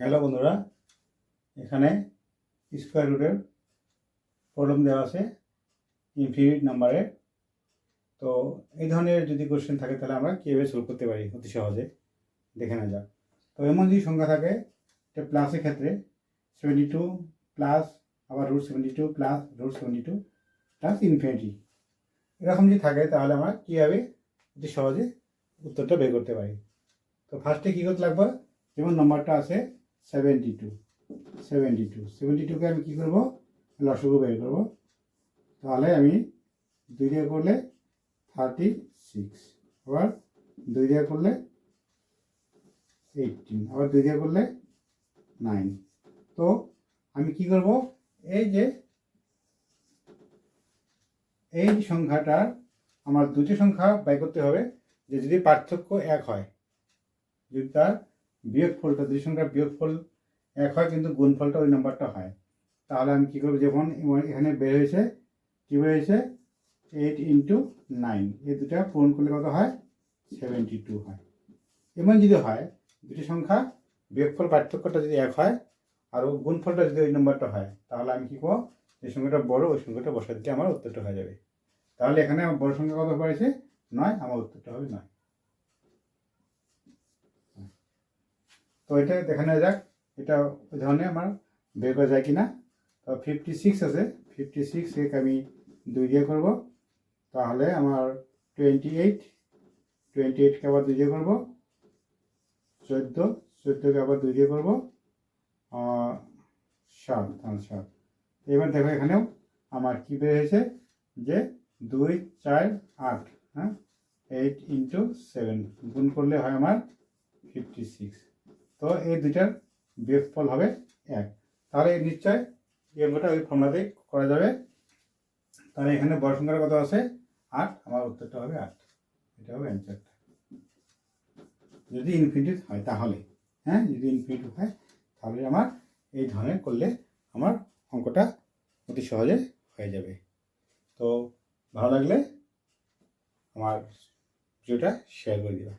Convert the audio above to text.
Hello বন্ধুরা, এখানে square রুটের প্রবলেম দেওয়া আছে ইনফিনিট নাম্বারের। তো এই ধরনের যদি কোশ্চেন থাকে তাহলে আমরা কীভাবে সলভ করতে পারি অতি সহজে দেখে নেওয়া যাক। তো এমন যদি সংখ্যা থাকে এটা প্লাসের ক্ষেত্রে 72 প্লাস আবার √72 প্লাস √72 প্লাস ইনফিনিটি, এরকম যদি থাকে তাহলে আমরা কীভাবে অতি সহজে উত্তরটা বের করতে পারি। তো ফার্স্টে কী করতে লাগবে, যেমন নম্বরটা আছে 72কে আমি কী করবো, লসগু বের করবো। তাহলে আমি 2 দিয়ে করলে 36, আবার 2 দিয়ে করলে 18, আবার 2 দিয়ে করলে 9। তো আমি কি করব, এই সংখ্যাটার আমার দুটি সংখ্যা বাই করতে হবে, যে যদি পার্থক্য 1 হয়, যদি তার বিয়োগফলটা দুই সংখ্যার বিয়োগফল 1 হয় কিন্তু গুণফলটা ওই নাম্বারটা হয়, তাহলে আমি কী করবো, যেমন এখানে বের হয়েছে কী বের হয়েছে 8 × 9, এই দুটা পূরণ করলে কত হয় 72 হয়। এমন যদি হয় দুটি সংখ্যা বিয়োগফল পার্থক্যটা যদি 1 হয় আর গুণফলটা যদি ওই নাম্বারটা হয়, তাহলে আমি কী করবো, যে সংখ্যাটা বড় ওই সংখ্যাটা বসা দিতে আমার উত্তরটা হয়ে যাবে। তাহলে এখানে আমার বড় সংখ্যা কত পড়েছে 9, আমার উত্তরটা হবে 9। তো এটা দেখে নেওয়া যাক এটা ওই ধরনের আমার বের করা যায় কিনা। তো 56 আছে, 56 আমি 2 দিয়ে করবো, তাহলে আমার 28কে আবার 2 দিয়ে করবো, 14কে আবার 2 দিয়ে করবো, 7। এবার দেখো এখানেও আমার কি বের হয়েছে, যে 2, 4, 8, হ্যাঁ 8 × 7 গুণ করলে হয় আমার 56। তো এই দুইটার বিয়োগফল হবে 1। তাহলে নিশ্চয় এই অঙ্কটা ওই ফর্মুলাতেই করা যাবে। তাহলে এখানে বড় সংখ্যার কত আছে 8, আমার উত্তরটা হবে 8। এটা হবে অ্যান্সারটা যদি ইনফিনিটি হয় তাহলে। হ্যাঁ, যদি ইনফিনিটি হয় তাহলে আমার এই ধরনের করলে আমার অঙ্কটা অতি সহজে হয়ে যাবে। তো ভালো লাগলে আমার ভিডিওটা শেয়ার করে দিবা।